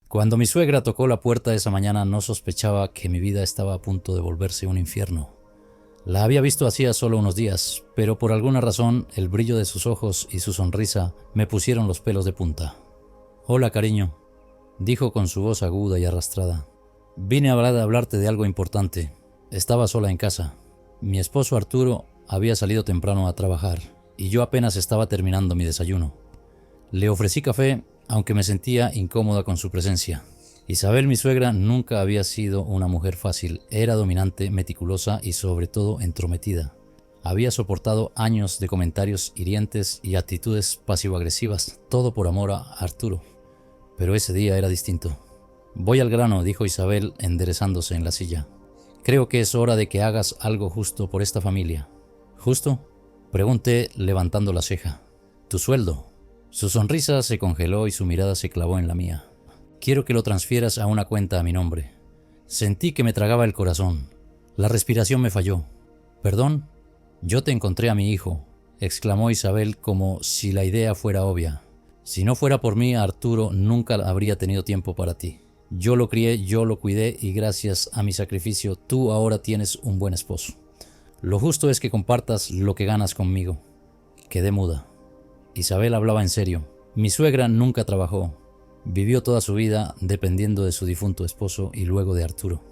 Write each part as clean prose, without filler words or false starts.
Cuando mi suegra tocó la puerta esa mañana no sospechaba que mi vida estaba a punto de volverse un infierno. La había visto hacía solo unos días, pero por alguna razón el brillo de sus ojos y su sonrisa me pusieron los pelos de punta. «Hola, cariño», dijo con su voz aguda y arrastrada. «Vine a hablarte de algo importante. Estaba sola en casa. Mi esposo Arturo había salido temprano a trabajar y yo apenas estaba terminando mi desayuno. Le ofrecí café, aunque me sentía incómoda con su presencia. Isabel, mi suegra, nunca había sido una mujer fácil. Era dominante, meticulosa y sobre todo entrometida. Había soportado años de comentarios hirientes y actitudes pasivo-agresivas, todo por amor a Arturo. Pero ese día era distinto. «Voy al grano», dijo Isabel enderezándose en la silla. «Creo que es hora de que hagas algo justo por esta familia». «¿Justo?», pregunté levantando la ceja. «Tu sueldo». Su sonrisa se congeló y su mirada se clavó en la mía. «Quiero que lo transfieras a una cuenta a mi nombre». Sentí que me tragaba el corazón. La respiración me falló. «¿Perdón? Yo te encontré a mi hijo», exclamó Isabel como si la idea fuera obvia. «Si no fuera por mí, Arturo nunca habría tenido tiempo para ti. Yo lo crié, yo lo cuidé y gracias a mi sacrificio tú ahora tienes un buen esposo. Lo justo es que compartas lo que ganas conmigo». Quedé muda. Isabel hablaba en serio. Mi suegra nunca trabajó. Vivió toda su vida dependiendo de su difunto esposo y luego de Arturo.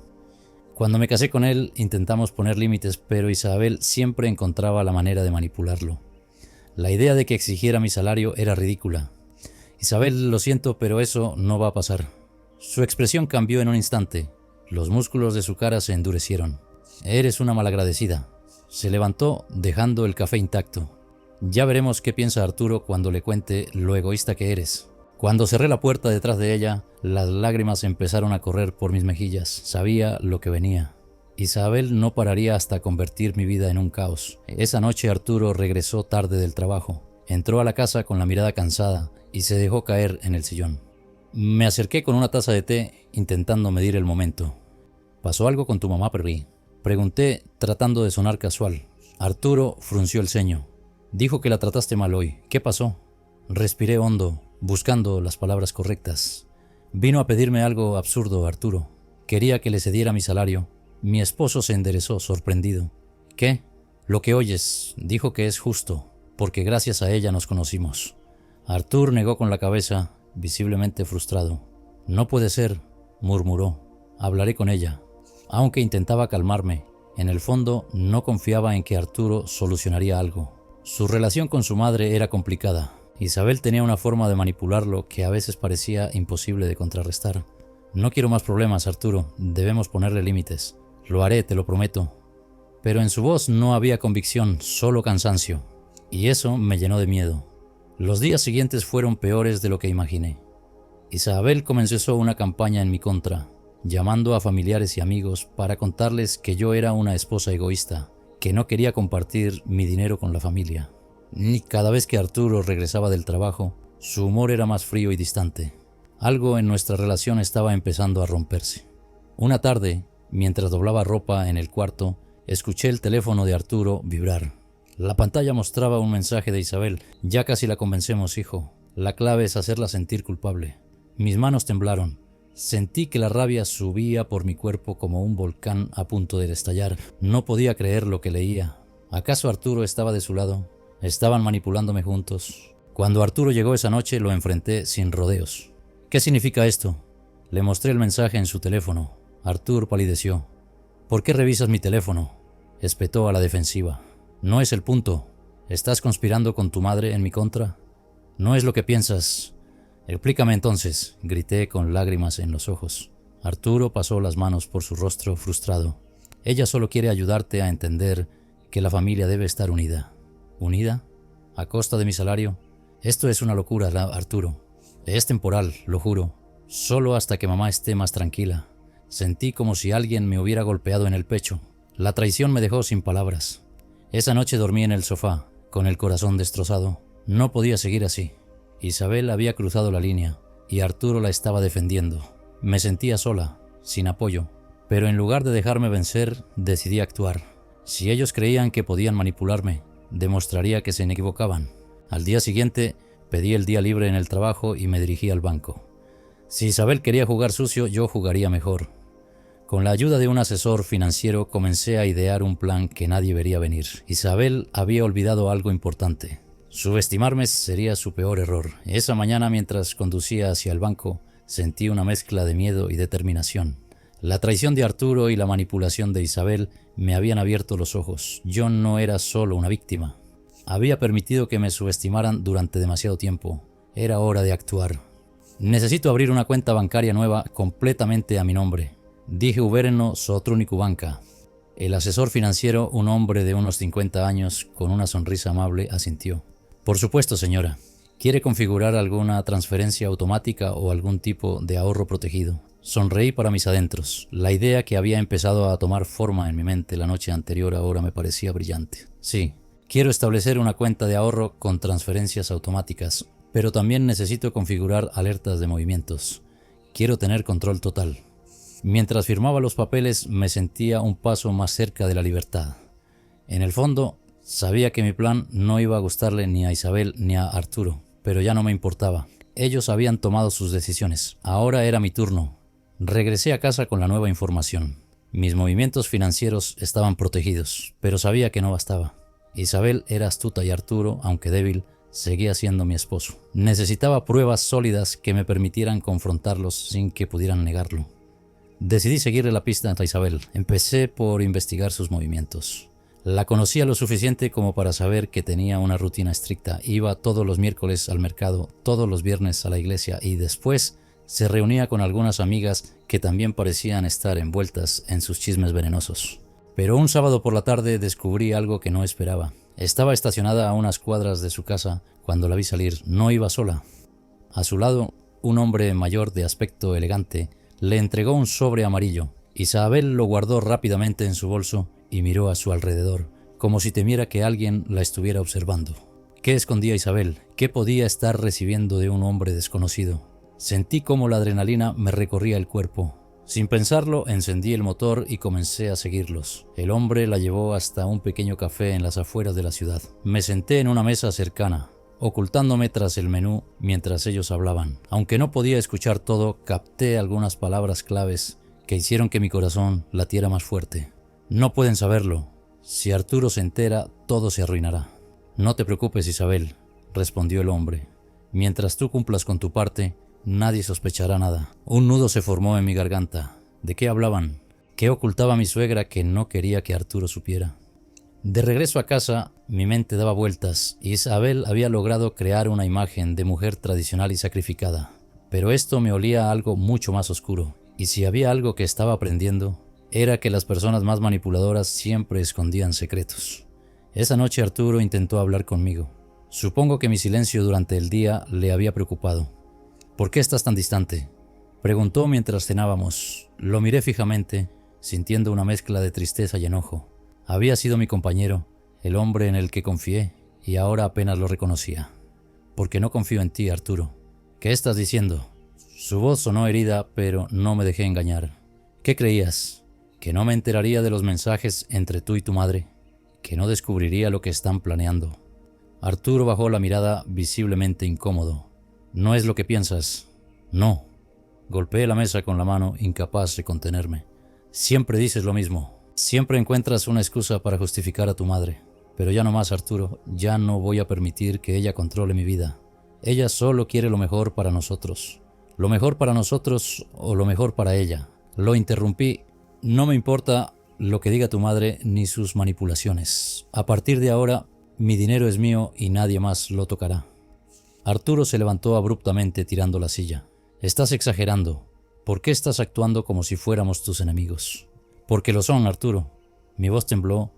Cuando me casé con él intentamos poner límites, pero Isabel siempre encontraba la manera de manipularlo. La idea de que exigiera mi salario era ridícula. «Isabel, lo siento, pero eso no va a pasar». Su expresión cambió en un instante. Los músculos de su cara se endurecieron. «Eres una malagradecida». Se levantó dejando el café intacto. «Ya veremos qué piensa Arturo cuando le cuente lo egoísta que eres». Cuando cerré la puerta detrás de ella, las lágrimas empezaron a correr por mis mejillas. Sabía lo que venía. Isabel no pararía hasta convertir mi vida en un caos. Esa noche Arturo regresó tarde del trabajo. Entró a la casa con la mirada cansada y se dejó caer en el sillón. Me acerqué con una taza de té, intentando medir el momento. «¿Pasó algo con tu mamá, Perry?», pregunté, tratando de sonar casual. Arturo frunció el ceño. «Dijo que la trataste mal hoy. ¿Qué pasó?». Respiré hondo, buscando las palabras correctas. «Vino a pedirme algo absurdo, Arturo. Quería que le cediera mi salario». Mi esposo se enderezó, sorprendido. «¿Qué?». «Lo que oyes. Dijo que es justo, porque gracias a ella nos conocimos». Arturo negó con la cabeza, visiblemente frustrado. «No puede ser», murmuró. «Hablaré con ella». Aunque intentaba calmarme, en el fondo no confiaba en que Arturo solucionaría algo. Su relación con su madre era complicada. Isabel tenía una forma de manipularlo que a veces parecía imposible de contrarrestar. «No quiero más problemas, Arturo. Debemos ponerle límites». «Lo haré, te lo prometo». Pero en su voz no había convicción, solo cansancio. Y eso me llenó de miedo. Los días siguientes fueron peores de lo que imaginé. Isabel comenzó una campaña en mi contra, llamando a familiares y amigos para contarles que yo era una esposa egoísta, que no quería compartir mi dinero con la familia. Ni cada vez que Arturo regresaba del trabajo, su humor era más frío y distante. Algo en nuestra relación estaba empezando a romperse. Una tarde, mientras doblaba ropa en el cuarto, escuché el teléfono de Arturo vibrar. La pantalla mostraba un mensaje de Isabel. «Ya casi la convencemos, hijo. La clave es hacerla sentir culpable». Mis manos temblaron. Sentí que la rabia subía por mi cuerpo como un volcán a punto de estallar. No podía creer lo que leía. ¿Acaso Arturo estaba de su lado? ¿Estaban manipulándome juntos? Cuando Arturo llegó esa noche lo enfrenté sin rodeos. «¿Qué significa esto?». Le mostré el mensaje en su teléfono. Arturo palideció. «¿Por qué revisas mi teléfono?», espetó a la defensiva. «No es el punto. ¿Estás conspirando con tu madre en mi contra?». «No es lo que piensas». «Explícame entonces», grité con lágrimas en los ojos. Arturo pasó las manos por su rostro frustrado. «Ella solo quiere ayudarte a entender que la familia debe estar unida». «¿Unida? ¿A costa de mi salario?». «Esto es una locura, Arturo. Es temporal, lo juro. Solo hasta que mamá esté más tranquila». Sentí como si alguien me hubiera golpeado en el pecho. La traición me dejó sin palabras. Esa noche dormí en el sofá, con el corazón destrozado. No podía seguir así. Isabel había cruzado la línea y Arturo la estaba defendiendo. Me sentía sola, sin apoyo, pero en lugar de dejarme vencer, decidí actuar. Si ellos creían que podían manipularme, demostraría que se equivocaban. Al día siguiente, pedí el día libre en el trabajo y me dirigí al banco. Si Isabel quería jugar sucio, yo jugaría mejor. Con la ayuda de un asesor financiero comencé a idear un plan que nadie vería venir. Isabel había olvidado algo importante. Subestimarme sería su peor error. Esa mañana, mientras conducía hacia el banco, sentí una mezcla de miedo y determinación. La traición de Arturo y la manipulación de Isabel me habían abierto los ojos. Yo no era solo una víctima. Había permitido que me subestimaran durante demasiado tiempo. Era hora de actuar. Necesito abrir una cuenta bancaria nueva completamente a mi nombre, dije Ubereno Sotrúnico Banca. El asesor financiero, un hombre de unos 50 años, con una sonrisa amable, asintió. Por supuesto, señora. ¿Quiere configurar alguna transferencia automática o algún tipo de ahorro protegido? Sonreí para mis adentros. La idea que había empezado a tomar forma en mi mente la noche anterior ahora me parecía brillante. Sí, quiero establecer una cuenta de ahorro con transferencias automáticas, pero también necesito configurar alertas de movimientos. Quiero tener control total. Mientras firmaba los papeles me sentía un paso más cerca de la libertad. En el fondo, sabía que mi plan no iba a gustarle ni a Isabel ni a Arturo, pero ya no me importaba. Ellos habían tomado sus decisiones. Ahora era mi turno. Regresé a casa con la nueva información. Mis movimientos financieros estaban protegidos, pero sabía que no bastaba. Isabel era astuta y Arturo, aunque débil, seguía siendo mi esposo. Necesitaba pruebas sólidas que me permitieran confrontarlos sin que pudieran negarlo. Decidí seguirle la pista a Isabel. Empecé por investigar sus movimientos. La conocía lo suficiente como para saber que tenía una rutina estricta. Iba todos los miércoles al mercado, todos los viernes a la iglesia y después se reunía con algunas amigas que también parecían estar envueltas en sus chismes venenosos. Pero un sábado por la tarde descubrí algo que no esperaba. Estaba estacionada a unas cuadras de su casa cuando la vi salir. No iba sola. A su lado, un hombre mayor de aspecto elegante le entregó un sobre amarillo. Isabel lo guardó rápidamente en su bolso y miró a su alrededor, como si temiera que alguien la estuviera observando. ¿Qué escondía Isabel? ¿Qué podía estar recibiendo de un hombre desconocido? Sentí como la adrenalina me recorría el cuerpo. Sin pensarlo, encendí el motor y comencé a seguirlos. El hombre la llevó hasta un pequeño café en las afueras de la ciudad. Me senté en una mesa cercana, ocultándome tras el menú mientras ellos hablaban. Aunque no podía escuchar todo, capté algunas palabras claves que hicieron que mi corazón latiera más fuerte. No pueden saberlo. Si Arturo se entera, todo se arruinará. No te preocupes, Isabel, respondió el hombre. Mientras tú cumplas con tu parte, nadie sospechará nada. Un nudo se formó en mi garganta. ¿De qué hablaban? ¿Qué ocultaba mi suegra que no quería que Arturo supiera? De regreso a casa, mi mente daba vueltas. Isabel había logrado crear una imagen de mujer tradicional y sacrificada. Pero esto me olía a algo mucho más oscuro. Y si había algo que estaba aprendiendo, era que las personas más manipuladoras siempre escondían secretos. Esa noche Arturo intentó hablar conmigo. Supongo que mi silencio durante el día le había preocupado. ¿Por qué estás tan distante?, preguntó mientras cenábamos. Lo miré fijamente, sintiendo una mezcla de tristeza y enojo. Había sido mi compañero, el hombre en el que confié, y ahora apenas lo reconocía. Porque no confío en ti, Arturo. ¿Qué estás diciendo? Su voz sonó herida, pero no me dejé engañar. ¿Qué creías? ¿Que no me enteraría de los mensajes entre tú y tu madre? ¿Que no descubriría lo que están planeando? Arturo bajó la mirada, visiblemente incómodo. No es lo que piensas. No. Golpeé la mesa con la mano, incapaz de contenerme. Siempre dices lo mismo. Siempre encuentras una excusa para justificar a tu madre. Pero ya no más, Arturo. Ya no voy a permitir que ella controle mi vida. Ella solo quiere lo mejor para nosotros. Lo mejor para nosotros o lo mejor para ella. Lo interrumpí. No me importa lo que diga tu madre ni sus manipulaciones. A partir de ahora, mi dinero es mío y nadie más lo tocará. Arturo se levantó abruptamente tirando la silla. Estás exagerando. ¿Por qué estás actuando como si fuéramos tus enemigos? Porque lo son, Arturo. Mi voz tembló,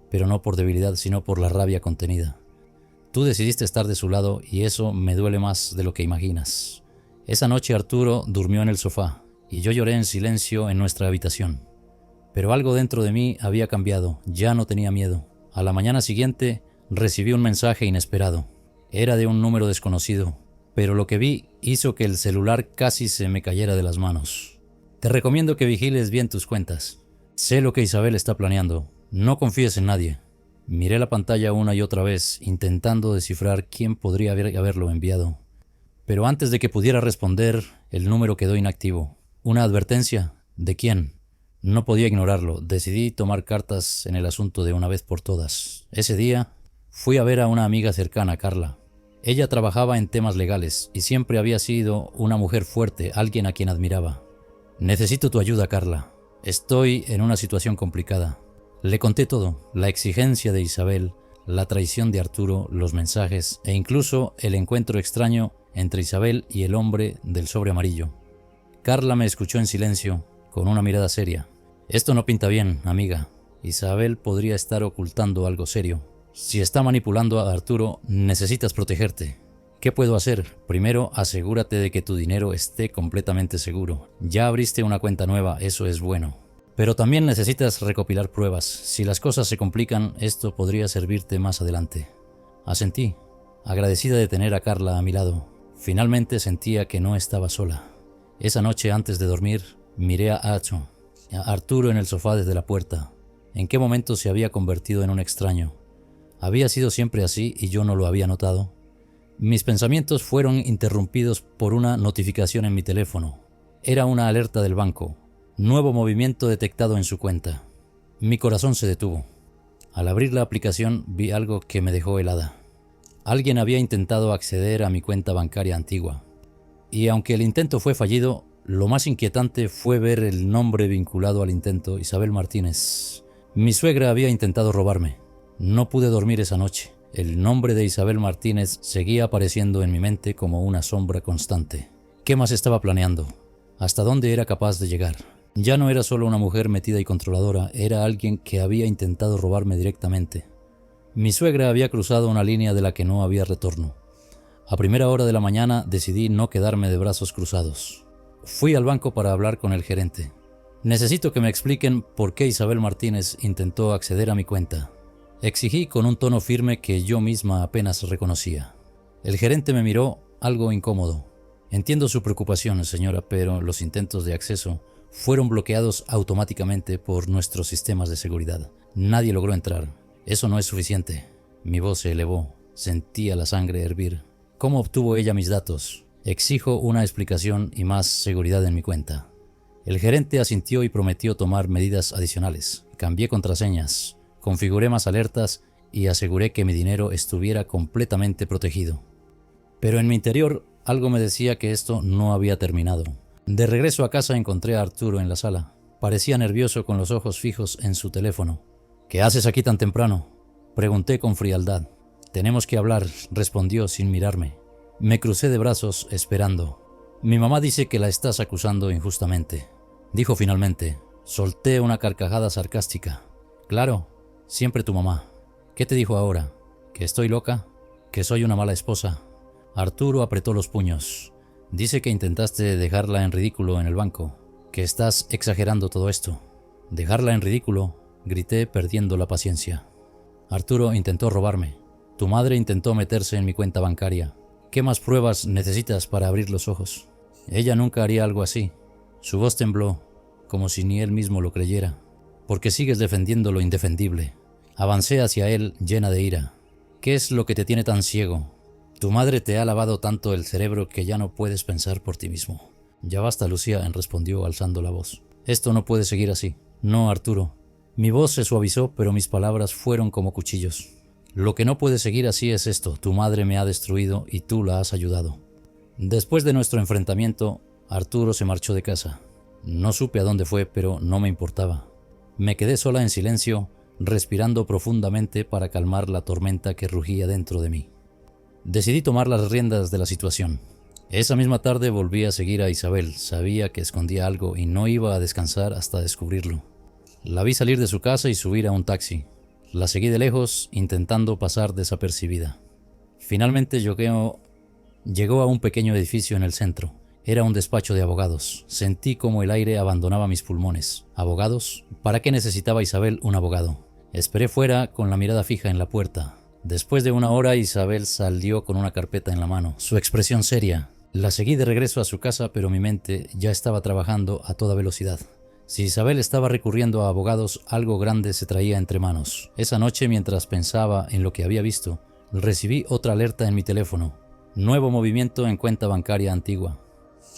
pero no por debilidad, sino por la rabia contenida. Tú decidiste estar de su lado y eso me duele más de lo que imaginas. Esa noche Arturo durmió en el sofá y yo lloré en silencio en nuestra habitación. Pero algo dentro de mí había cambiado, ya no tenía miedo. A la mañana siguiente recibí un mensaje inesperado. Era de un número desconocido, pero lo que vi hizo que el celular casi se me cayera de las manos. Te recomiendo que vigiles bien tus cuentas. Sé lo que Isabel está planeando. No confíes en nadie. Miré la pantalla una y otra vez, intentando descifrar quién podría haberlo enviado. Pero antes de que pudiera responder, el número quedó inactivo. ¿Una advertencia? ¿De quién? No podía ignorarlo. Decidí tomar cartas en el asunto de una vez por todas. Ese día fui a ver a una amiga cercana, Carla. Ella trabajaba en temas legales y siempre había sido una mujer fuerte, alguien a quien admiraba. Necesito tu ayuda, Carla. Estoy en una situación complicada. Le conté todo, la exigencia de Isabel, la traición de Arturo, los mensajes e incluso el encuentro extraño entre Isabel y el hombre del sobre amarillo. Carla me escuchó en silencio, con una mirada seria. Esto no pinta bien, amiga. Isabel podría estar ocultando algo serio. Si está manipulando a Arturo, necesitas protegerte. ¿Qué puedo hacer? Primero, asegúrate de que tu dinero esté completamente seguro. Ya abriste una cuenta nueva, eso es bueno. Pero también necesitas recopilar pruebas. Si las cosas se complican, esto podría servirte más adelante. Asentí, agradecida de tener a Carla a mi lado. Finalmente sentía que no estaba sola. Esa noche antes de dormir, miré a Arturo en el sofá desde la puerta. ¿En qué momento se había convertido en un extraño? ¿Había sido siempre así y yo no lo había notado? Mis pensamientos fueron interrumpidos por una notificación en mi teléfono. Era una alerta del banco. Nuevo movimiento detectado en su cuenta. Mi corazón se detuvo. Al abrir la aplicación vi algo que me dejó helada. Alguien había intentado acceder a mi cuenta bancaria antigua. Y aunque el intento fue fallido, lo más inquietante fue ver el nombre vinculado al intento, Isabel Martínez. Mi suegra había intentado robarme. No pude dormir esa noche. El nombre de Isabel Martínez seguía apareciendo en mi mente como una sombra constante. ¿Qué más estaba planeando? ¿Hasta dónde era capaz de llegar? Ya no era solo una mujer metida y controladora, era alguien que había intentado robarme directamente. Mi suegra había cruzado una línea de la que no había retorno. A primera hora de la mañana decidí no quedarme de brazos cruzados. Fui al banco para hablar con el gerente. Necesito que me expliquen por qué Isabel Martínez intentó acceder a mi cuenta. Exigí con un tono firme que yo misma apenas reconocía. El gerente me miró algo incómodo. Entiendo su preocupación, señora, pero los intentos de acceso fueron bloqueados automáticamente por nuestros sistemas de seguridad. Nadie logró entrar. Eso no es suficiente. Mi voz se elevó. Sentía la sangre hervir. ¿Cómo obtuvo ella mis datos? Exijo una explicación y más seguridad en mi cuenta. El gerente asintió y prometió tomar medidas adicionales. Cambié contraseñas, configuré más alertas y aseguré que mi dinero estuviera completamente protegido. Pero en mi interior algo me decía que esto no había terminado. De regreso a casa encontré a Arturo en la sala. Parecía nervioso con los ojos fijos en su teléfono. ¿Qué haces aquí tan temprano?, pregunté con frialdad. Tenemos que hablar, respondió sin mirarme. Me crucé de brazos esperando. Mi mamá dice que la estás acusando injustamente, dijo finalmente. Solté una carcajada sarcástica. Claro, siempre tu mamá. ¿Qué te dijo ahora? ¿Que estoy loca? ¿Que soy una mala esposa? Arturo apretó los puños. Dice que intentaste dejarla en ridículo en el banco, que estás exagerando todo esto. ¿Dejarla en ridículo?, grité perdiendo la paciencia. Arturo intentó robarme. Tu madre intentó meterse en mi cuenta bancaria. ¿Qué más pruebas necesitas para abrir los ojos? Ella nunca haría algo así. Su voz tembló, como si ni él mismo lo creyera. Porque sigues defendiendo lo indefendible. Avancé hacia él llena de ira. ¿Qué es lo que te tiene tan ciego? Tu madre te ha lavado tanto el cerebro que ya no puedes pensar por ti mismo. Ya basta, Lucía, respondió alzando la voz. Esto no puede seguir así. No, Arturo. Mi voz se suavizó, pero mis palabras fueron como cuchillos. Lo que no puede seguir así es esto. Tu madre me ha destruido y tú la has ayudado. Después de nuestro enfrentamiento, Arturo se marchó de casa. No supe a dónde fue, pero no me importaba. Me quedé sola en silencio, respirando profundamente para calmar la tormenta que rugía dentro de mí. Decidí tomar las riendas de la situación. Esa misma tarde volví a seguir a Isabel. Sabía que escondía algo y no iba a descansar hasta descubrirlo. La vi salir de su casa y subir a un taxi. La seguí de lejos, intentando pasar desapercibida. Finalmente llegó a un pequeño edificio en el centro. Era un despacho de abogados. Sentí como el aire abandonaba mis pulmones. ¿Abogados? ¿Para qué necesitaba Isabel un abogado? Esperé fuera con la mirada fija en la puerta. Después de una hora, Isabel salió con una carpeta en la mano, su expresión seria. La seguí de regreso a su casa, pero mi mente ya estaba trabajando a toda velocidad. Si Isabel estaba recurriendo a abogados, algo grande se traía entre manos. Esa noche, mientras pensaba en lo que había visto, recibí otra alerta en mi teléfono. Nuevo movimiento en cuenta bancaria antigua.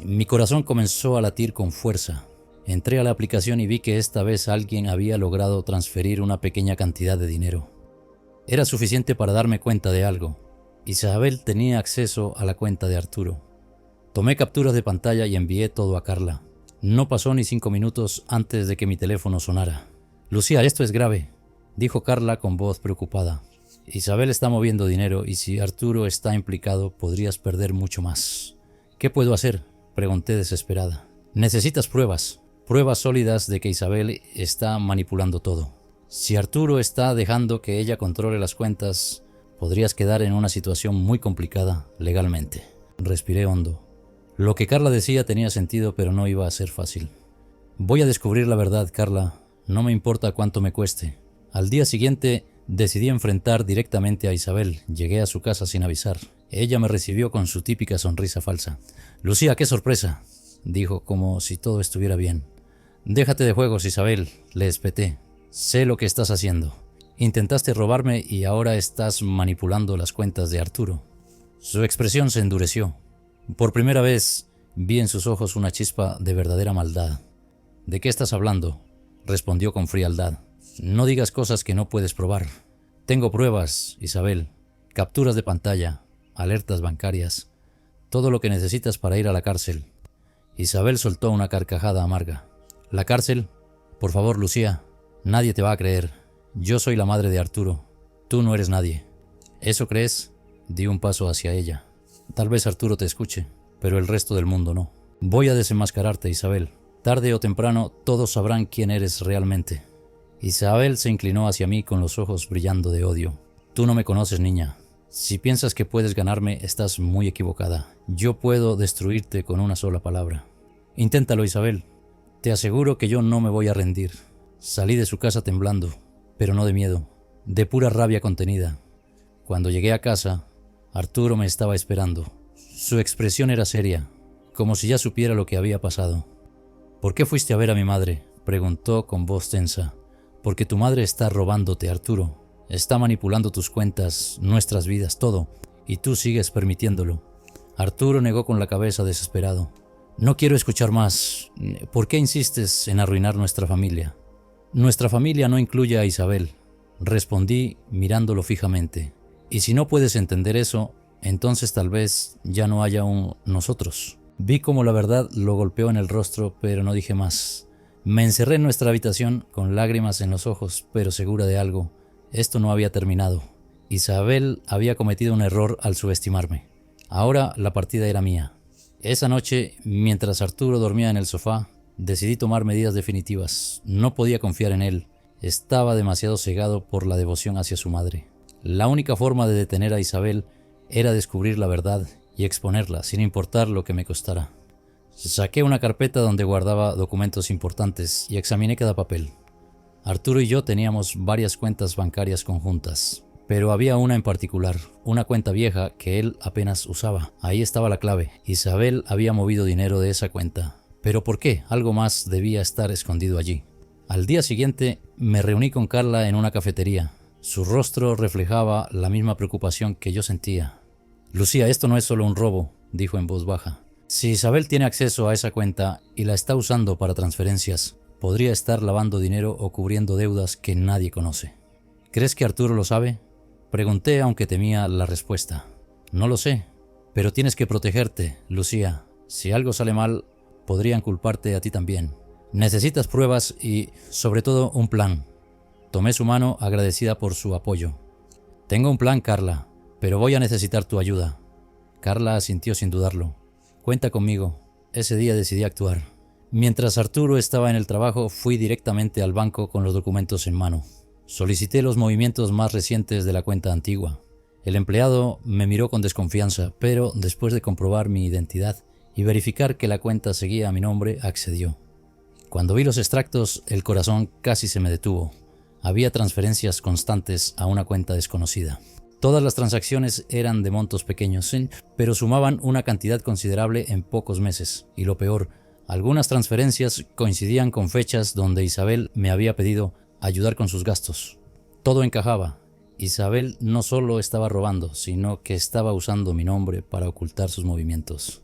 Mi corazón comenzó a latir con fuerza. Entré a la aplicación y vi que esta vez alguien había logrado transferir una pequeña cantidad de dinero. Era suficiente para darme cuenta de algo. Isabel tenía acceso a la cuenta de Arturo. Tomé capturas de pantalla y envié todo a Carla. No pasó ni 5 minutos antes de que mi teléfono sonara. «Lucía, esto es grave», dijo Carla con voz preocupada. «Isabel está moviendo dinero y si Arturo está implicado podrías perder mucho más». «¿Qué puedo hacer?», pregunté desesperada. «Necesitas pruebas sólidas de que Isabel está manipulando todo. Si Arturo está dejando que ella controle las cuentas, podrías quedar en una situación muy complicada legalmente». Respiré hondo. Lo que Carla decía tenía sentido, pero no iba a ser fácil. «Voy a descubrir la verdad, Carla. No me importa cuánto me cueste». Al día siguiente decidí enfrentar directamente a Isabel. Llegué a su casa sin avisar. Ella me recibió con su típica sonrisa falsa. «Lucía, qué sorpresa», dijo, como si todo estuviera bien. «Déjate de juegos, Isabel», le espeté. «Sé lo que estás haciendo. Intentaste robarme y ahora estás manipulando las cuentas de Arturo». Su expresión se endureció. Por primera vez vi en sus ojos una chispa de verdadera maldad. «¿De qué estás hablando?», respondió con frialdad. «No digas cosas que no puedes probar. Tengo pruebas, Isabel, capturas de pantalla, alertas bancarias, todo lo que necesitas para ir a la cárcel». Isabel soltó una carcajada amarga. «¿La cárcel? Por favor, Lucía, nadie te va a creer. Yo soy la madre de Arturo. Tú no eres nadie». «¿Eso crees?», di un paso hacia ella. «Tal vez Arturo te escuche, pero el resto del mundo no. Voy a desenmascararte, Isabel. Tarde o temprano todos sabrán quién eres realmente». Isabel se inclinó hacia mí con los ojos brillando de odio. «Tú no me conoces, niña. Si piensas que puedes ganarme, estás muy equivocada. Yo puedo destruirte con una sola palabra». «Inténtalo, Isabel. Te aseguro que yo no me voy a rendir». Salí de su casa temblando, pero no de miedo, de pura rabia contenida. Cuando llegué a casa, Arturo me estaba esperando. Su expresión era seria, como si ya supiera lo que había pasado. «¿Por qué fuiste a ver a mi madre?», preguntó con voz tensa. «Porque tu madre está robándote, Arturo. Está manipulando tus cuentas, nuestras vidas, todo, y tú sigues permitiéndolo». Arturo negó con la cabeza desesperado. «No quiero escuchar más. ¿Por qué insistes en arruinar nuestra familia?». «Nuestra familia no incluye a Isabel», respondí mirándolo fijamente. «Y si no puedes entender eso, entonces tal vez ya no haya un nosotros». Vi cómo la verdad lo golpeó en el rostro, pero no dije más. Me encerré en nuestra habitación con lágrimas en los ojos, pero segura de algo. Esto no había terminado. Isabel había cometido un error al subestimarme. Ahora la partida era mía. Esa noche, mientras Arturo dormía en el sofá, decidí tomar medidas definitivas. No podía confiar en él. Estaba demasiado cegado por la devoción hacia su madre. La única forma de detener a Isabel era descubrir la verdad y exponerla, sin importar lo que me costara. Saqué una carpeta donde guardaba documentos importantes y examiné cada papel. Arturo y yo teníamos varias cuentas bancarias conjuntas, pero había una en particular, una cuenta vieja que él apenas usaba. Ahí estaba la clave. Isabel había movido dinero de esa cuenta. ¿Pero por qué? Algo más debía estar escondido allí. Al día siguiente me reuní con Carla en una cafetería. Su rostro reflejaba la misma preocupación que yo sentía. «Lucía, esto no es solo un robo», dijo en voz baja. «Si Isabel tiene acceso a esa cuenta y la está usando para transferencias, podría estar lavando dinero o cubriendo deudas que nadie conoce». «¿Crees que Arturo lo sabe?», pregunté, aunque temía la respuesta. «No lo sé, pero tienes que protegerte, Lucía. Si algo sale mal, podrían culparte a ti también. Necesitas pruebas y, sobre todo, un plan». Tomé su mano, agradecida por su apoyo. «Tengo un plan, Carla, pero voy a necesitar tu ayuda». Carla asintió sin dudarlo. «Cuenta conmigo». Ese día decidí actuar. Mientras Arturo estaba en el trabajo, fui directamente al banco con los documentos en mano. Solicité los movimientos más recientes de la cuenta antigua. El empleado me miró con desconfianza, pero después de comprobar mi identidad y verificar que la cuenta seguía a mi nombre, accedió. Cuando vi los extractos, el corazón casi se me detuvo. Había transferencias constantes a una cuenta desconocida. Todas las transacciones eran de montos pequeños, pero sumaban una cantidad considerable en pocos meses. Y lo peor, algunas transferencias coincidían con fechas donde Isabel me había pedido ayudar con sus gastos. Todo encajaba, Isabel no solo estaba robando, sino que estaba usando mi nombre para ocultar sus movimientos.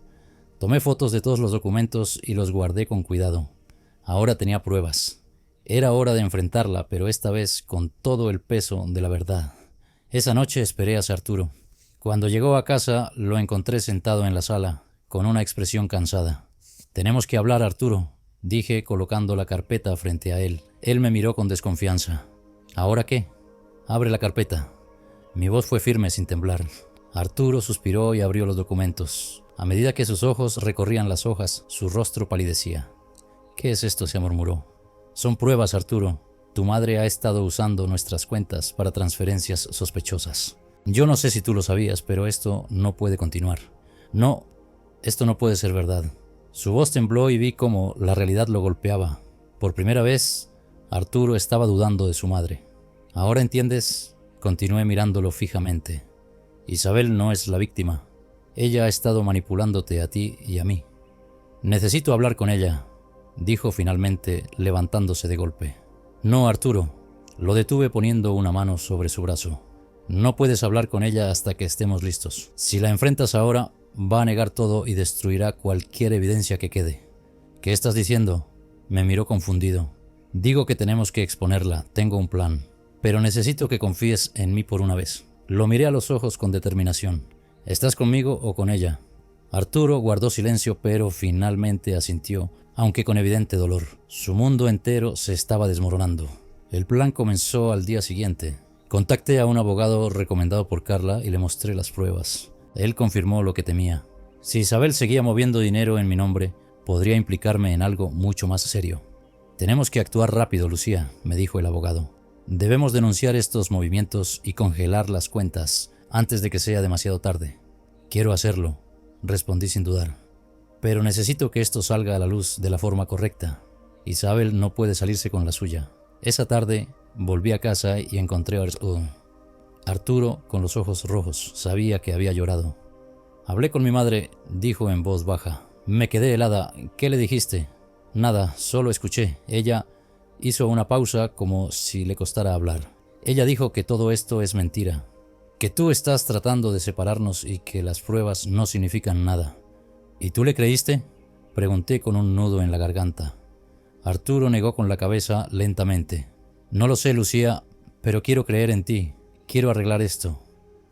Tomé fotos de todos los documentos y los guardé con cuidado. Ahora tenía pruebas. Era hora de enfrentarla, pero esta vez con todo el peso de la verdad. Esa noche esperé a Arturo. Cuando llegó a casa, lo encontré sentado en la sala, con una expresión cansada. «Tenemos que hablar, Arturo», dije colocando la carpeta frente a él. Él me miró con desconfianza. «¿Ahora qué?» «Abre la carpeta». Mi voz fue firme sin temblar. Arturo suspiró y abrió los documentos. A medida que sus ojos recorrían las hojas, su rostro palidecía. «¿Qué es esto?», se murmuró. «Son pruebas, Arturo. Tu madre ha estado usando nuestras cuentas para transferencias sospechosas. Yo no sé si tú lo sabías, pero esto no puede continuar. No, esto no puede ser verdad». Su voz tembló y vi cómo la realidad lo golpeaba. Por primera vez, Arturo estaba dudando de su madre. «¿Ahora entiendes?», continué mirándolo fijamente. «Isabel no es la víctima. Ella ha estado manipulándote a ti y a mí. Necesito hablar con ella», dijo finalmente, levantándose de golpe. «No, Arturo», lo detuve poniendo una mano sobre su brazo. «No puedes hablar con ella hasta que estemos listos. Si la enfrentas ahora, va a negar todo y destruirá cualquier evidencia que quede». «¿Qué estás diciendo?», me miró confundido. «Digo que tenemos que exponerla, tengo un plan. Pero necesito que confíes en mí por una vez». Lo miré a los ojos con determinación. «¿Estás conmigo o con ella?». Arturo guardó silencio, pero finalmente asintió, aunque con evidente dolor. Su mundo entero se estaba desmoronando. El plan comenzó al día siguiente. Contacté a un abogado recomendado por Carla y le mostré las pruebas. Él confirmó lo que temía. Si Isabel seguía moviendo dinero en mi nombre, podría implicarme en algo mucho más serio. «Tenemos que actuar rápido, Lucía», me dijo el abogado. «Debemos denunciar estos movimientos y congelar las cuentas antes de que sea demasiado tarde». «Quiero hacerlo», respondí sin dudar. «Pero necesito que esto salga a la luz de la forma correcta. Isabel no puede salirse con la suya». Esa tarde volví a casa y encontré a Arturo con los ojos rojos. Sabía que había llorado. «Hablé con mi madre», dijo en voz baja. Me quedé helada. «¿Qué le dijiste?» «Nada, solo escuché». Ella hizo una pausa como si le costara hablar. «Ella dijo que todo esto es mentira, que tú estás tratando de separarnos y que las pruebas no significan nada». «¿Y tú le creíste?», pregunté con un nudo en la garganta. Arturo negó con la cabeza lentamente. «No lo sé, Lucía, pero quiero creer en ti. Quiero arreglar esto».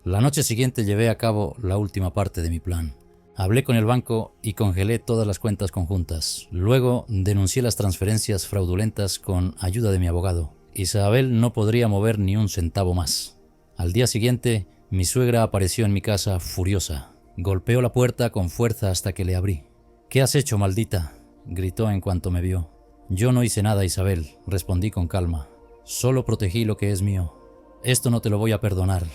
La noche siguiente llevé a cabo la última parte de mi plan. Hablé con el banco y congelé todas las cuentas conjuntas. Luego denuncié las transferencias fraudulentas con ayuda de mi abogado. Isabel no podría mover ni un centavo más. Al día siguiente, mi suegra apareció en mi casa furiosa. Golpeó la puerta con fuerza hasta que le abrí. «¿Qué has hecho, maldita?», gritó en cuanto me vio. «Yo no hice nada, Isabel», respondí con calma. «Solo protegí lo que es mío. Esto no te lo voy a perdonar»,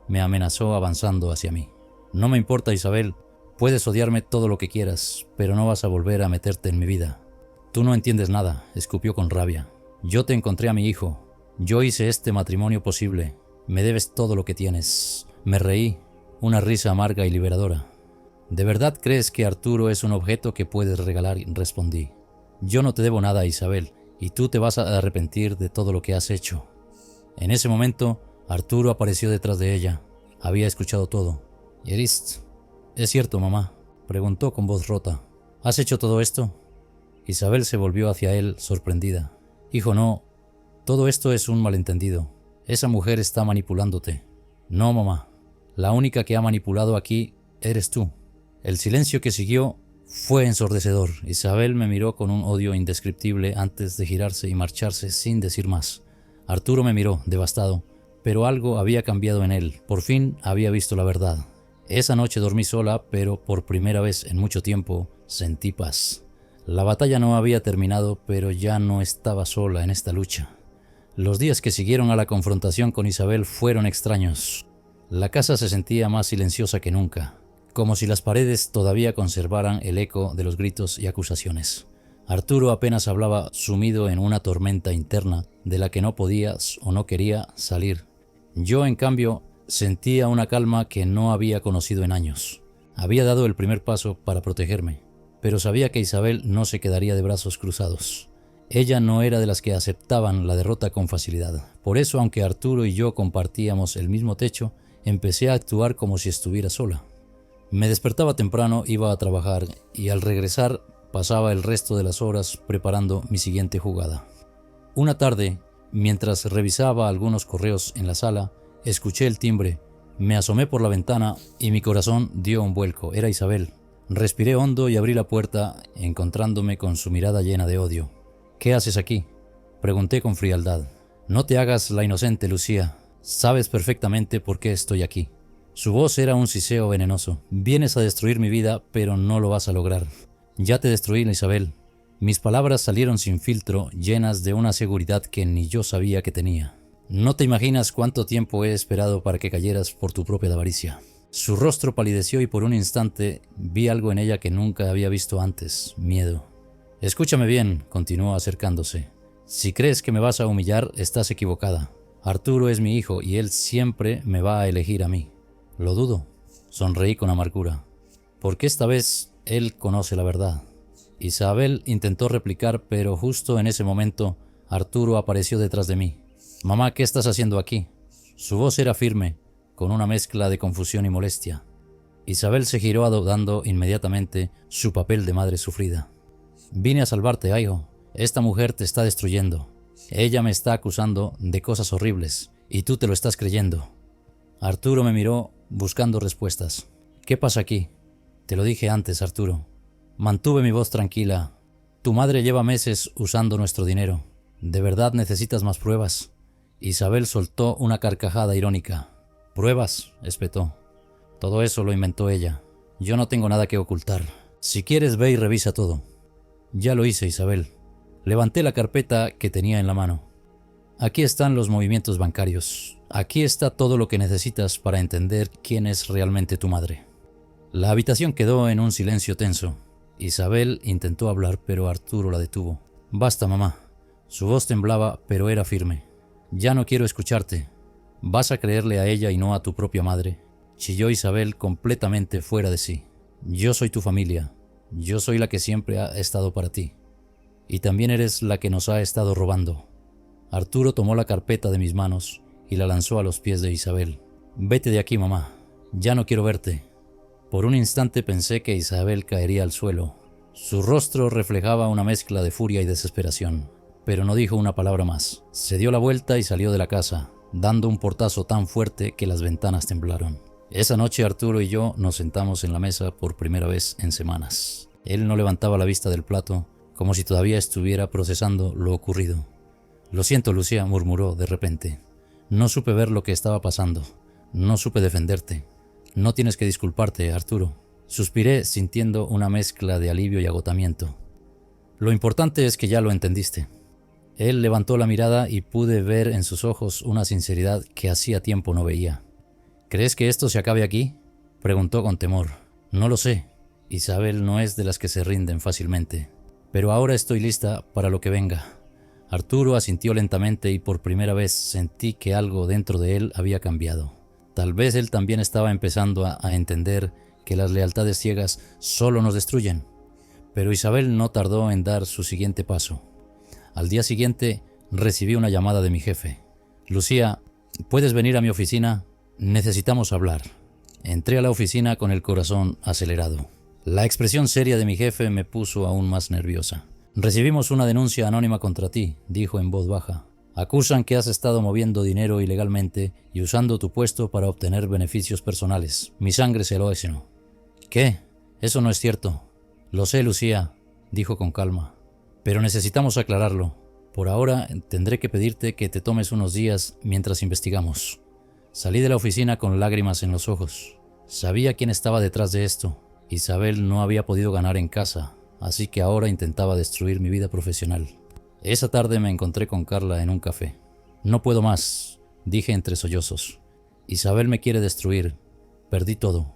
me amenazó avanzando hacia mí. «No me importa, Isabel. Puedes odiarme todo lo que quieras, pero no vas a volver a meterte en mi vida». «Tú no entiendes nada», escupió con rabia. «Yo te encontré a mi hijo. Yo hice este matrimonio posible. Me debes todo lo que tienes». Me reí, una risa amarga y liberadora. «¿De verdad crees que Arturo es un objeto que puedes regalar?», respondí. «Yo no te debo nada, Isabel, y tú te vas a arrepentir de todo lo que has hecho». En ese momento, Arturo apareció detrás de ella. Había escuchado todo. «¿Es cierto, mamá?», preguntó con voz rota. «¿Has hecho todo esto?». Isabel se volvió hacia él, sorprendida. «Hijo, no. Todo esto es un malentendido. Esa mujer está manipulándote». «No, mamá. La única que ha manipulado aquí eres tú». El silencio que siguió fue ensordecedor. Isabel me miró con un odio indescriptible antes de girarse y marcharse sin decir más. Arturo me miró, devastado, pero algo había cambiado en él. Por fin había visto la verdad. Esa noche dormí sola, pero por primera vez en mucho tiempo sentí paz. La batalla no había terminado, pero ya no estaba sola en esta lucha. Los días que siguieron a la confrontación con Isabel fueron extraños. La casa se sentía más silenciosa que nunca, como si las paredes todavía conservaran el eco de los gritos y acusaciones. Arturo apenas hablaba, sumido en una tormenta interna de la que no podía o no quería salir. Yo, en cambio, sentía una calma que no había conocido en años. Había dado el primer paso para protegerme, pero sabía que Isabel no se quedaría de brazos cruzados. Ella no era de las que aceptaban la derrota con facilidad. Por eso, aunque Arturo y yo compartíamos el mismo techo, empecé a actuar como si estuviera sola. Me despertaba temprano, iba a trabajar y al regresar pasaba el resto de las horas preparando mi siguiente jugada. Una tarde, mientras revisaba algunos correos en la sala, escuché el timbre. Me asomé por la ventana y mi corazón dio un vuelco. Era Isabel. Respiré hondo y abrí la puerta, encontrándome con su mirada llena de odio. «¿Qué haces aquí?», pregunté con frialdad. «No te hagas la inocente, Lucía. Sabes perfectamente por qué estoy aquí». Su voz era un siseo venenoso. «Vienes a destruir mi vida, pero no lo vas a lograr». «Ya te destruí, Isabel». Mis palabras salieron sin filtro, llenas de una seguridad que ni yo sabía que tenía. «No te imaginas cuánto tiempo he esperado para que cayeras por tu propia avaricia». Su rostro palideció y por un instante vi algo en ella que nunca había visto antes: miedo. «Escúchame bien», continuó acercándose. «Si crees que me vas a humillar, estás equivocada. Arturo es mi hijo y él siempre me va a elegir a mí». «Lo dudo», sonreí con amargura, «porque esta vez él conoce la verdad». Isabel intentó replicar, pero justo en ese momento Arturo apareció detrás de mí. «Mamá, ¿qué estás haciendo aquí?». Su voz era firme, con una mezcla de confusión y molestia. Isabel se giró adoptando inmediatamente su papel de madre sufrida. «Vine a salvarte, hijo. Esta mujer te está destruyendo. Ella me está acusando de cosas horribles y tú te lo estás creyendo». Arturo me miró buscando respuestas. «¿Qué pasa aquí?». «Te lo dije antes, Arturo». Mantuve mi voz tranquila. «Tu madre lleva meses usando nuestro dinero. ¿De verdad necesitas más pruebas?». Isabel soltó una carcajada irónica. «¿Pruebas?», espetó. «Todo eso lo inventó ella. Yo no tengo nada que ocultar. Si quieres, ve y revisa todo». «Ya lo hice, Isabel». Levanté la carpeta que tenía en la mano. «Aquí están los movimientos bancarios. Aquí está todo lo que necesitas para entender quién es realmente tu madre». La habitación quedó en un silencio tenso. Isabel intentó hablar, pero Arturo la detuvo. «Basta, mamá». Su voz temblaba, pero era firme. «Ya no quiero escucharte. ¿Vas a creerle a ella y no a tu propia madre?», chilló Isabel completamente fuera de sí. «Yo soy tu familia. Yo soy la que siempre ha estado para ti. Y también eres la que nos ha estado robando». Arturo tomó la carpeta de mis manos y la lanzó a los pies de Isabel. «Vete de aquí, mamá. Ya no quiero verte». Por un instante pensé que Isabel caería al suelo. Su rostro reflejaba una mezcla de furia y desesperación, pero no dijo una palabra más. Se dio la vuelta y salió de la casa, dando un portazo tan fuerte que las ventanas temblaron. Esa noche Arturo y yo nos sentamos en la mesa por primera vez en semanas. Él no levantaba la vista del plato, como si todavía estuviera procesando lo ocurrido. «Lo siento, Lucía», murmuró de repente. «No supe ver lo que estaba pasando. No supe defenderte». «No tienes que disculparte, Arturo». Suspiré sintiendo una mezcla de alivio y agotamiento. «Lo importante es que ya lo entendiste». Él levantó la mirada y pude ver en sus ojos una sinceridad que hacía tiempo no veía. «¿Crees que esto se acabe aquí?», preguntó con temor. «No lo sé. Isabel no es de las que se rinden fácilmente. Pero ahora estoy lista para lo que venga». Arturo asintió lentamente y por primera vez sentí que algo dentro de él había cambiado. Tal vez él también estaba empezando a entender que las lealtades ciegas solo nos destruyen. Pero Isabel no tardó en dar su siguiente paso. Al día siguiente recibí una llamada de mi jefe. «Lucía, ¿puedes venir a mi oficina? Necesitamos hablar». Entré a la oficina con el corazón acelerado. La expresión seria de mi jefe me puso aún más nerviosa. «Recibimos una denuncia anónima contra ti», dijo en voz baja. «Acusan que has estado moviendo dinero ilegalmente y usando tu puesto para obtener beneficios personales. Mi sangre se lo heló». «¿Qué? Eso no es cierto». «Lo sé, Lucía», dijo con calma. «Pero necesitamos aclararlo. Por ahora tendré que pedirte que te tomes unos días mientras investigamos». Salí de la oficina con lágrimas en los ojos. Sabía quién estaba detrás de esto. Isabel no había podido ganar en casa, así que ahora intentaba destruir mi vida profesional. Esa tarde me encontré con Carla en un café. «No puedo más», dije entre sollozos. «Isabel me quiere destruir. Perdí todo».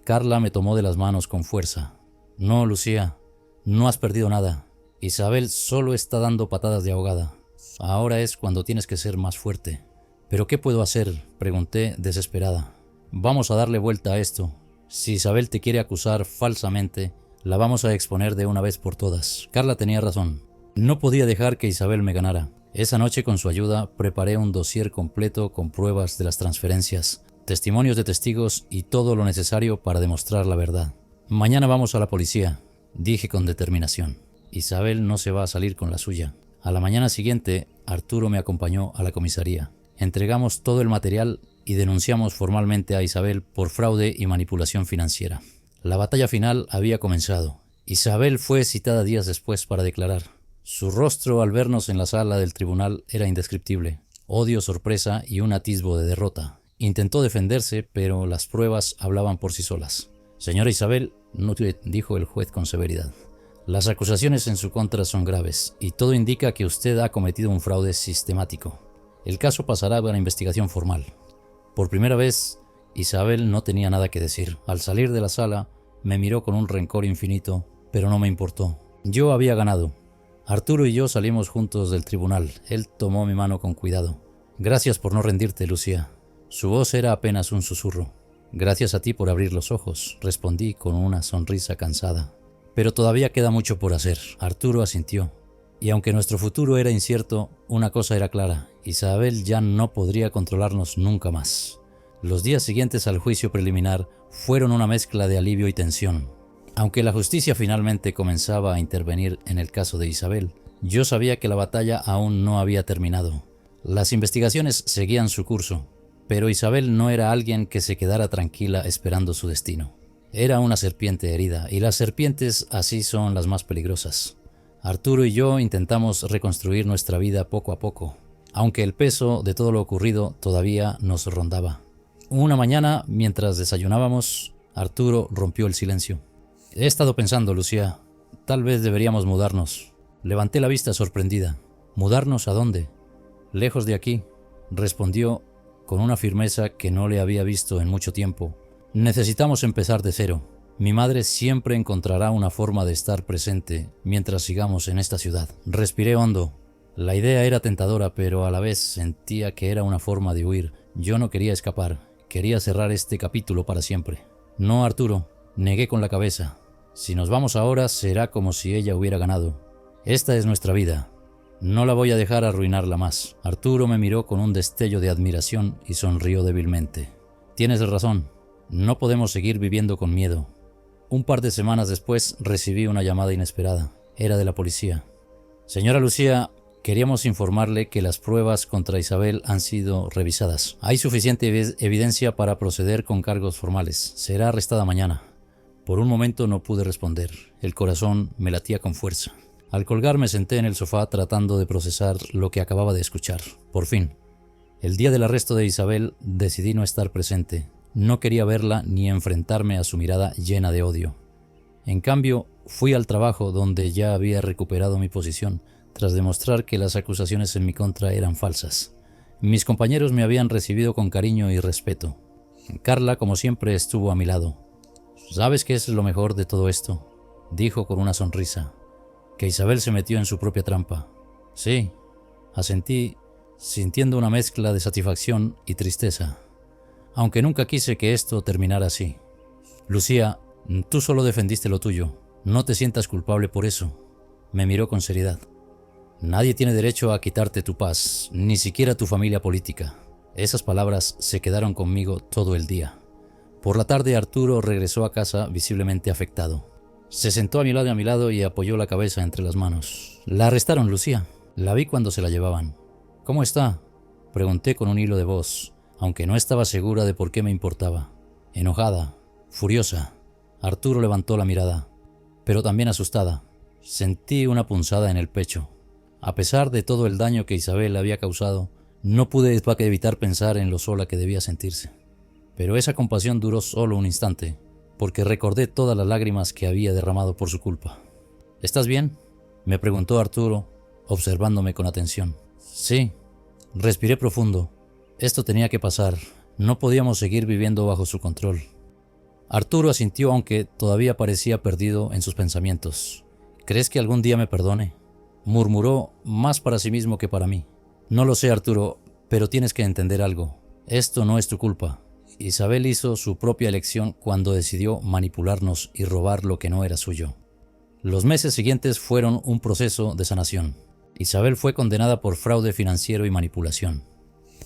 Carla me tomó de las manos con fuerza. «No, Lucía, no has perdido nada. Isabel solo está dando patadas de ahogada. Ahora es cuando tienes que ser más fuerte». «¿Pero qué puedo hacer?», pregunté desesperada. «Vamos a darle vuelta a esto. Si Isabel te quiere acusar falsamente, la vamos a exponer de una vez por todas». Carla tenía razón. No podía dejar que Isabel me ganara. Esa noche, con su ayuda, preparé un dossier completo con pruebas de las transferencias, testimonios de testigos y todo lo necesario para demostrar la verdad. Mañana vamos a la policía, dije con determinación. Isabel no se va a salir con la suya. A la mañana siguiente, Arturo me acompañó a la comisaría. Entregamos todo el material y denunciamos formalmente a Isabel por fraude y manipulación financiera. La batalla final había comenzado. Isabel fue citada días después para declarar. Su rostro al vernos en la sala del tribunal era indescriptible. Odio, sorpresa y un atisbo de derrota. Intentó defenderse, pero las pruebas hablaban por sí solas. Señora Isabel, dijo el juez con severidad. Las acusaciones en su contra son graves y todo indica que usted ha cometido un fraude sistemático. El caso pasará a la investigación formal. Por primera vez, Isabel no tenía nada que decir. Al salir de la sala, me miró con un rencor infinito, pero no me importó. Yo había ganado. Arturo y yo salimos juntos del tribunal. Él tomó mi mano con cuidado. Gracias por no rendirte, Lucía. Su voz era apenas un susurro. Gracias a ti por abrir los ojos, respondí con una sonrisa cansada. Pero todavía queda mucho por hacer. Arturo asintió. Y aunque nuestro futuro era incierto, una cosa era clara. Isabel ya no podría controlarnos nunca más. Los días siguientes al juicio preliminar fueron una mezcla de alivio y tensión. Aunque la justicia finalmente comenzaba a intervenir en el caso de Isabel, yo sabía que la batalla aún no había terminado. Las investigaciones seguían su curso, pero Isabel no era alguien que se quedara tranquila esperando su destino. Era una serpiente herida, y las serpientes así son las más peligrosas. Arturo y yo intentamos reconstruir nuestra vida poco a poco, aunque el peso de todo lo ocurrido todavía nos rondaba. Una mañana, mientras desayunábamos, Arturo rompió el silencio. He estado pensando, Lucía, tal vez deberíamos mudarnos. Levanté la vista sorprendida. ¿Mudarnos a dónde? Lejos de aquí, respondió con una firmeza que no le había visto en mucho tiempo. Necesitamos empezar de cero. Mi madre siempre encontrará una forma de estar presente mientras sigamos en esta ciudad. Respiré hondo. La idea era tentadora, pero a la vez sentía que era una forma de huir. Yo no quería escapar. Quería cerrar este capítulo para siempre. No, Arturo, negué con la cabeza. Si nos vamos ahora, será como si ella hubiera ganado. Esta es nuestra vida. No la voy a dejar arruinarla más. Arturo me miró con un destello de admiración y sonrió débilmente. Tienes razón. No podemos seguir viviendo con miedo. Un par de semanas después recibí una llamada inesperada. Era de la policía. Señora Lucía, queríamos informarle que las pruebas contra Isabel han sido revisadas. Hay suficiente evidencia para proceder con cargos formales. Será arrestada mañana. Por un momento no pude responder. El corazón me latía con fuerza. Al colgar me senté en el sofá tratando de procesar lo que acababa de escuchar. Por fin, el día del arresto de Isabel decidí no estar presente. No quería verla ni enfrentarme a su mirada llena de odio. En cambio, fui al trabajo donde ya había recuperado mi posición tras demostrar que las acusaciones en mi contra eran falsas. Mis compañeros me habían recibido con cariño y respeto. Carla, como siempre, estuvo a mi lado. ¿Sabes qué es lo mejor de todo esto?, dijo con una sonrisa. Que Isabel se metió en su propia trampa. Sí, asentí, sintiendo una mezcla de satisfacción y tristeza, aunque nunca quise que esto terminara así. Lucía, tú solo defendiste lo tuyo. No te sientas culpable por eso. Me miró con seriedad. Nadie tiene derecho a quitarte tu paz, ni siquiera tu familia política. Esas palabras se quedaron conmigo todo el día. Por la tarde Arturo regresó a casa visiblemente afectado. Se sentó a mi lado y apoyó la cabeza entre las manos. La arrestaron, Lucía. La vi cuando se la llevaban. ¿Cómo está?, pregunté con un hilo de voz, aunque no estaba segura de por qué me importaba. Enojada, furiosa. Arturo levantó la mirada, pero también asustada. Sentí una punzada en el pecho. A pesar de todo el daño que Isabel había causado, no pude evitar pensar en lo sola que debía sentirse. Pero esa compasión duró solo un instante, porque recordé todas las lágrimas que había derramado por su culpa. ¿Estás bien?, me preguntó Arturo, observándome con atención. Sí, respiré profundo. Esto tenía que pasar. No podíamos seguir viviendo bajo su control. Arturo asintió, aunque todavía parecía perdido en sus pensamientos. ¿Crees que algún día me perdone?, murmuró, más para sí mismo que para mí. No lo sé, Arturo, pero tienes que entender algo. Esto no es tu culpa. Isabel hizo su propia elección cuando decidió manipularnos y robar lo que no era suyo. Los meses siguientes fueron un proceso de sanación. Isabel fue condenada por fraude financiero y manipulación.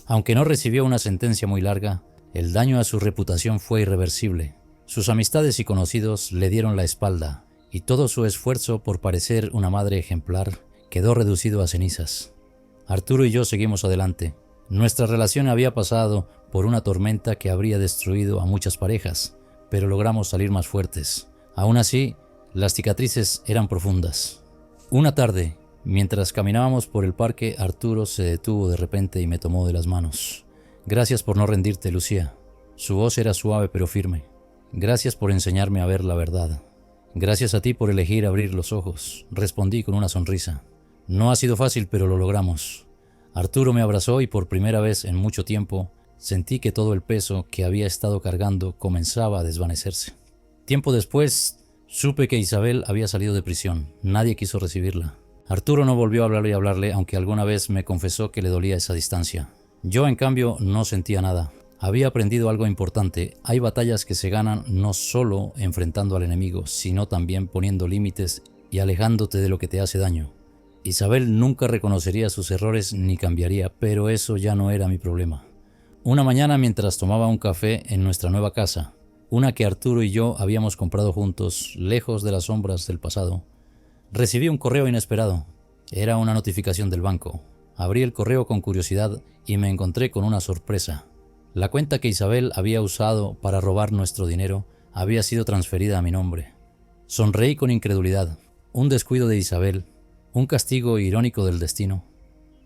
Aunque no recibió una sentencia muy larga, el daño a su reputación fue irreversible. Sus amistades y conocidos le dieron la espalda, y todo su esfuerzo por parecer una madre ejemplar quedó reducido a cenizas. Arturo y yo seguimos adelante. Nuestra relación había pasado por una tormenta que habría destruido a muchas parejas, pero logramos salir más fuertes. Aún así, las cicatrices eran profundas. Una tarde, mientras caminábamos por el parque, Arturo se detuvo de repente y me tomó de las manos. Gracias por no rendirte, Lucía. Su voz era suave pero firme. Gracias por enseñarme a ver la verdad. Gracias a ti por elegir abrir los ojos, respondí con una sonrisa. No ha sido fácil, pero lo logramos. Arturo me abrazó y por primera vez en mucho tiempo sentí que todo el peso que había estado cargando comenzaba a desvanecerse. Tiempo después, supe que Isabel había salido de prisión. Nadie quiso recibirla. Arturo no volvió a hablarle, aunque alguna vez me confesó que le dolía esa distancia. Yo, en cambio, no sentía nada. Había aprendido algo importante. Hay batallas que se ganan no solo enfrentando al enemigo, sino también poniendo límites y alejándote de lo que te hace daño. Isabel nunca reconocería sus errores ni cambiaría, pero eso ya no era mi problema. Una mañana, mientras tomaba un café en nuestra nueva casa, una que Arturo y yo habíamos comprado juntos, lejos de las sombras del pasado, recibí un correo inesperado. Era una notificación del banco. Abrí el correo con curiosidad y me encontré con una sorpresa. La cuenta que Isabel había usado para robar nuestro dinero había sido transferida a mi nombre. Sonreí con incredulidad. Un descuido de Isabel, un castigo irónico del destino.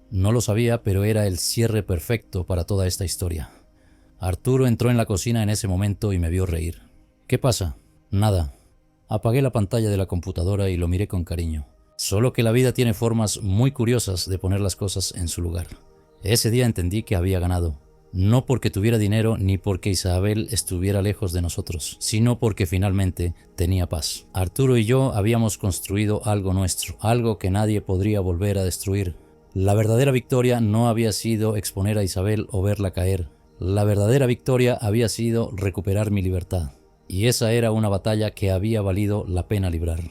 No lo sabía, pero era el cierre perfecto para toda esta historia. Arturo entró en la cocina en ese momento y me vio reír. ¿Qué pasa? Nada. Apagué la pantalla de la computadora y lo miré con cariño. Solo que la vida tiene formas muy curiosas de poner las cosas en su lugar. Ese día entendí que había ganado. No porque tuviera dinero ni porque Isabel estuviera lejos de nosotros, sino porque finalmente tenía paz. Arturo y yo habíamos construido algo nuestro, algo que nadie podría volver a destruir. La verdadera victoria no había sido exponer a Isabel o verla caer. La verdadera victoria había sido recuperar mi libertad. Y esa era una batalla que había valido la pena librar.